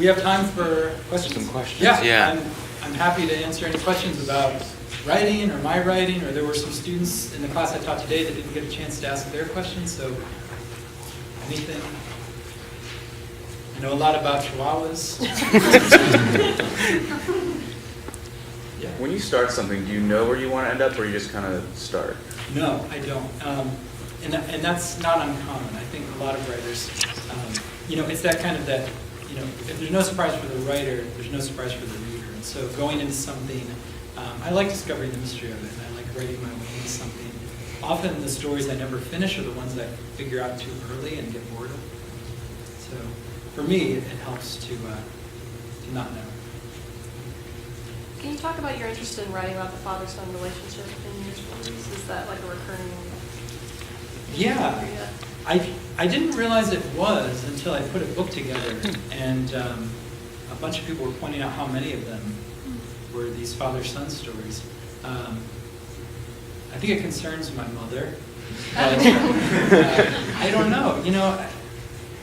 we have time for questions. Some questions. Yeah. I'm happy to answer any questions about writing or my writing, or there were some students in the class I taught today that didn't get a chance to ask their questions, so anything. I know a lot about chihuahuas. Yeah. When you start something, do you know where you want to end up, or you just kind of start? No, I don't. And that's not uncommon. I think a lot of writers, it's that kind of that, if there's no surprise for the writer, there's no surprise for the reader. And so going into something, I like discovering the mystery of it, and I like writing my way into something. Often the stories I never finish are the ones I figure out too early and get bored of. So for me, it helps to not know. Can you talk about your interest in writing about the father-son relationship in your stories? Is that like a recurring Yeah. area? I didn't realize it was until I put a book together, and a bunch of people were pointing out how many of them were these father-son stories. I think it concerns my mother. But, I don't know.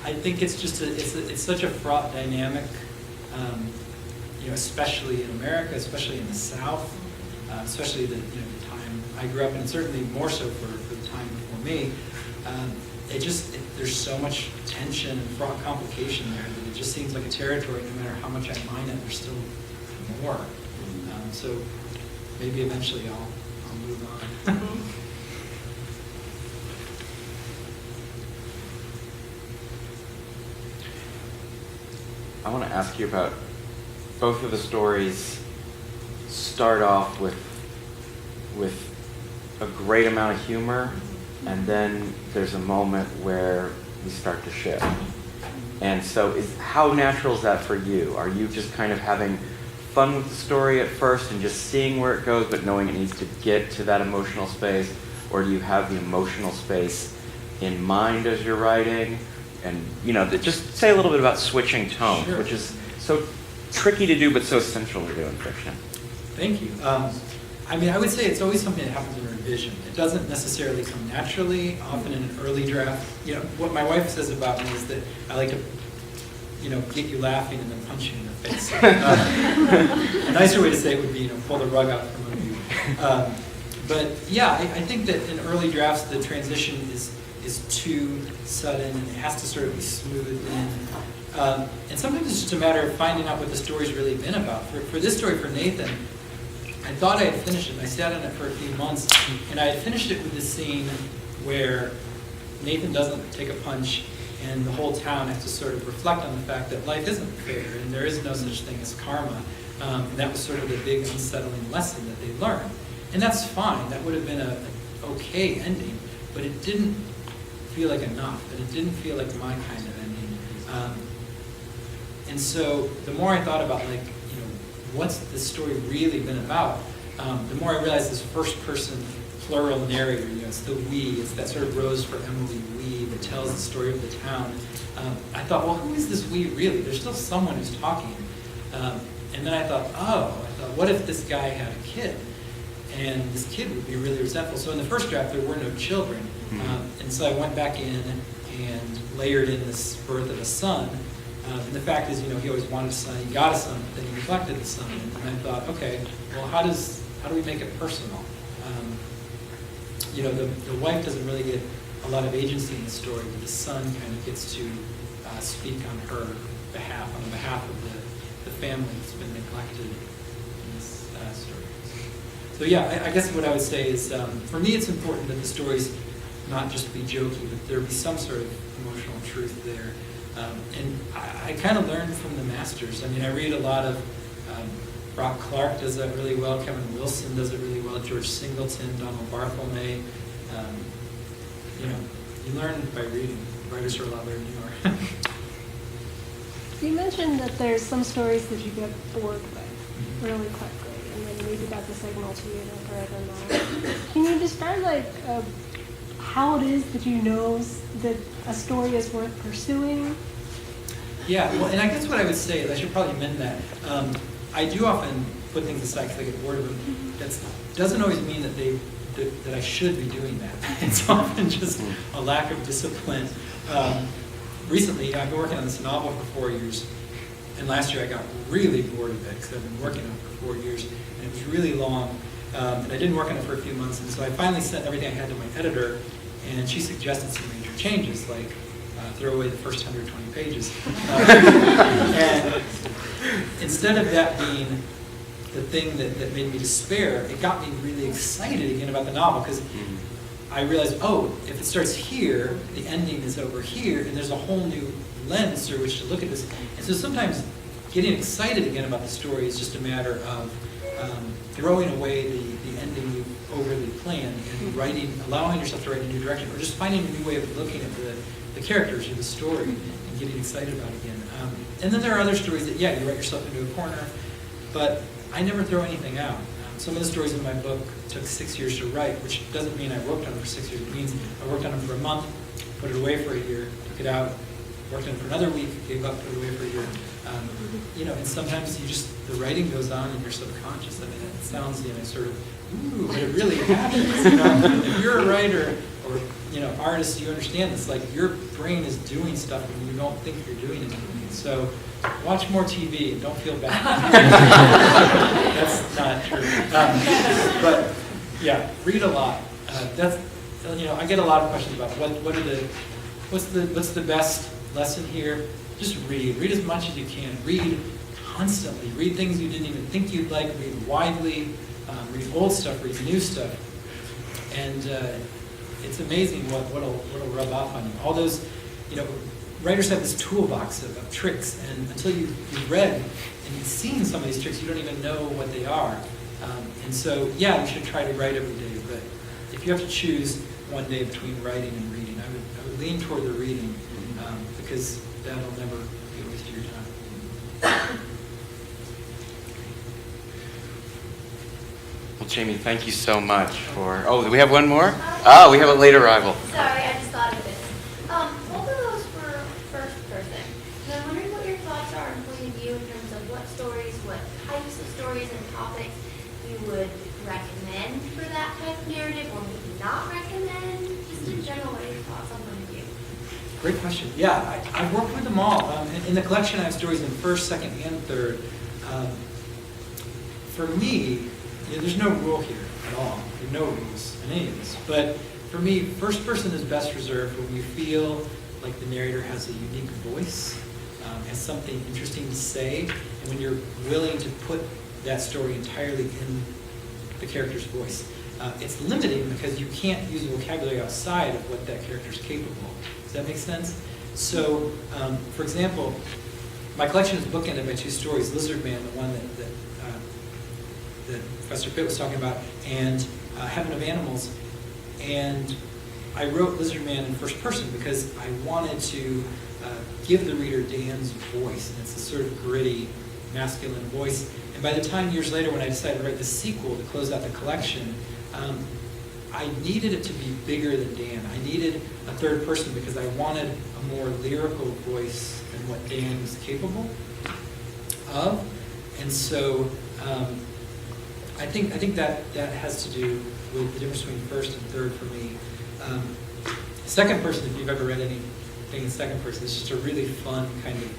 I think it's just it's such a fraught dynamic. Especially in America, especially in the South, especially the time I grew up in, and certainly more so for the time before me. There's so much tension and fraught complication there that it just seems like a territory. No matter how much I mine it, there's still more. So maybe eventually I'll move on. I want to ask you about both of the stories. Start off with a great amount of humor, and then there's a moment where we start to shift. And so how natural is that for you? Are you just kind of having fun with the story at first and just seeing where it goes, but knowing it needs to get to that emotional space? Or do you have the emotional space in mind as you're writing? And, just say a little bit about switching tones, Sure. Which is so tricky to do, but so essential to do in fiction. Thank you. I would say it's always something that happens in revision. It doesn't necessarily come naturally. Often in an early draft, what my wife says about me is that I like to, get you laughing and then punch you in the face. A nicer way to say it would be, pull the rug out from under you. But yeah, I think that in early drafts the transition is too sudden, and it has to sort of be smoothed in. And sometimes it's just a matter of finding out what the story's really been about. For this story, for Nathan, I thought I had finished it, and I sat on it for a few months, and I had finished it with this scene where Nathan doesn't take a punch, and the whole town has to sort of reflect on the fact that life isn't fair, and there is no such thing as karma. And that was sort of the big unsettling lesson that they learned. And that's fine. That would have been an okay ending, but it didn't feel like enough, and it didn't feel like my kind of ending. And so the more I thought about, what's the story really been about, the more I realized this first-person plural narrator, it's the we, it's that sort of Rose for Emily we that tells the story of the town. I thought, well, who is this we really? There's still someone who's talking. And then I thought, what if this guy had a kid? And this kid would be really resentful. So in the first draft, there were no children. And so I went back in and layered in this birth of a son. And the fact is, he always wanted a son. He got a son, but then he neglected the son. And I thought, okay, well, how do we make it personal? The wife doesn't really get a lot of agency in the story, but the son kind of gets to speak on her behalf, on the behalf of the family that's been neglected in this story. So yeah, I guess what I would say is, for me, it's important that the stories not just be jokey, but there be some sort of emotional truth there. And I kind of learned from the masters. I read a lot of Brock Clark does that really well. Kevin Wilson does it really well. George Singleton, Donald Barthelme. You learn by reading. Writers are a lot better than you are. You mentioned that there's some stories that you get bored with really quickly, and then maybe that does signal to you to further that. Can you describe how it is that you know that a story is worth pursuing? Yeah, well, and I guess what I would say is I should probably amend that. I do often put things aside because I get bored of them. That doesn't always mean that I should be doing that. It's often just a lack of discipline. Recently, I've been working on this novel for 4 years, And last year I got really bored of it because I've been working on it for 4 years, and it was really long. And I didn't work on it for a few months, and so I finally sent everything I had to my editor, and she suggested some major changes, like throw away the first 120 pages. And instead of that being the thing that made me despair, it got me really excited again about the novel, because I realized, oh, if it starts here, the ending is over here, and there's a whole new lens through which to look at this. And so sometimes getting excited again about the story is just a matter of throwing away the ending you've overly planned and writing, allowing yourself to write in a new direction, or just finding a new way of looking at the characters or the story and getting excited about it again. And then there are other stories that, yeah, you write yourself into a corner, but I never throw anything out. Some of the stories in my book took 6 years to write, which doesn't mean I worked on them for 6 years. It means I worked on them for a month, put it away for a year, took it out, worked on it for another week, gave up, put it away for a year. And sometimes the writing goes on in your subconscious. I mean, it sounds, sort of, ooh, but it really happens. If you're a writer or, artist, you understand this. Like, your brain is doing stuff when you don't think you're doing it. So watch more TV and don't feel bad. That's not true. But yeah, read a lot. I get a lot of questions about what's the best lesson here. Just read. Read as much as you can. Read constantly. Read things you didn't even think you'd like. Read widely. Read old stuff. Read new stuff. And it's amazing what'll rub off on you. All those, writers have this toolbox of tricks, and until you've read and you've seen some of these tricks, you don't even know what they are. And so, yeah, you should try to write every day, but if you have to choose one day between writing and reading, I would lean toward the reading, because that'll never be a waste of your time. Well, Jamie, thank you so much for... Oh, do we have one more? Oh, we have a late arrival. Sorry, I just thought of this. Both of those were first person. And I'm wondering what your thoughts are and point of view in terms of what stories, what types of stories and topics you would recommend for that type of narrative, or maybe not recommend. Just in general, what are your thoughts on point of view? Great question. Yeah, I've worked with them all. In the collection, I have stories in first, second, and third. For me, there's no rule here at all. There are no rules in any of this. But for me, first person is best reserved when you feel like the narrator has a unique voice, has something interesting to say, and when you're willing to put that story entirely in the character's voice. It's limiting because you can't use the vocabulary outside of what that character's capable of. Does that make sense? So, for example, my collection is bookended by two stories, Lizard Man, the one that Professor Pitt was talking about, and Heaven of Animals. And I wrote Lizard Man in first person because I wanted to give the reader Dan's voice. And it's a sort of gritty, masculine voice. And by the time, years later, when I decided to write the sequel to close out the collection, I needed it to be bigger than Dan. I needed a third person because I wanted a more lyrical voice than what Dan was capable of. And so I think that has to do with the difference between first and third for me. Second person, if you've ever read anything in second person, it's just a really fun kind of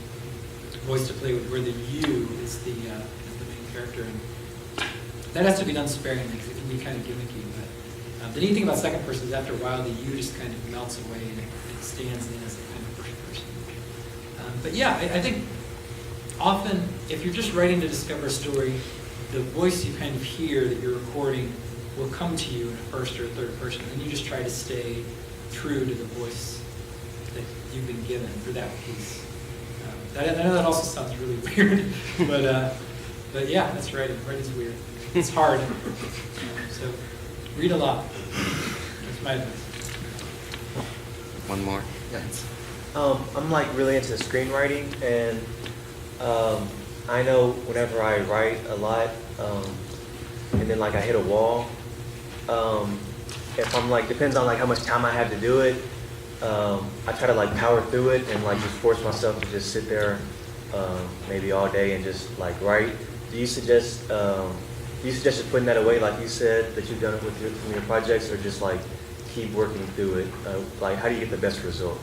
voice to play with, where the you is the main character. And that has to be done sparingly because it can be kind of gimmicky. But the neat thing about second person is after a while, the you just kind of melts away and it stands in as a kind of first person. But yeah, I think often if you're just writing to discover a story, the voice you kind of hear that you're recording will come to you in a first or a third person, and you just try to stay true to the voice that you've been given for that piece. I know that also sounds really weird, but yeah, that's right. Writing's weird. It's hard. So read a lot. That's my advice. One more. Thanks. I'm like really into screenwriting, and I know whenever I write a lot, and then like I hit a wall, if I'm like, depends on like how much time I have to do it, I try to like power through it and like just force myself to just sit there maybe all day and just like write. Do you suggest just putting that away, like you said, that you've done it with your projects, or just like keep working through it? Like, how do you get the best result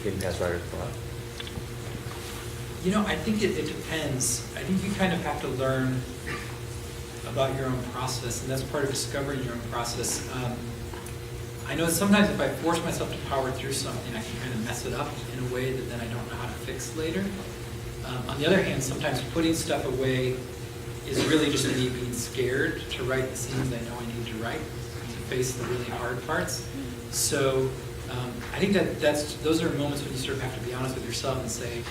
getting past writer's block? You know, I think it depends. I think you kind of have to learn about your own process, and that's part of discovering your own process. I know sometimes if I force myself to power through something, I can kind of mess it up in a way that then I don't know how to fix later. On the other hand, sometimes putting stuff away is really just me being scared to write the scenes I know I need to write, to face the really hard parts. So I think those are moments when you sort of have to be honest with yourself and say,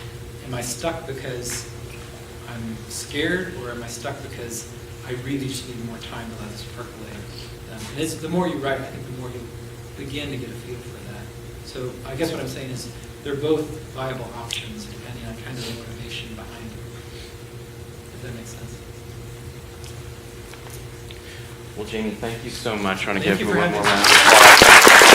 am I stuck because I'm scared, or am I stuck because I really just need more time to let this percolate? And the more you write, I think the more you begin to get a feel for that. So I guess what I'm saying is they're both viable options depending on kind of the motivation behind it. If that makes sense. Well, Jamie, thank you so much. I want to Thank give you you for one more having round of applause.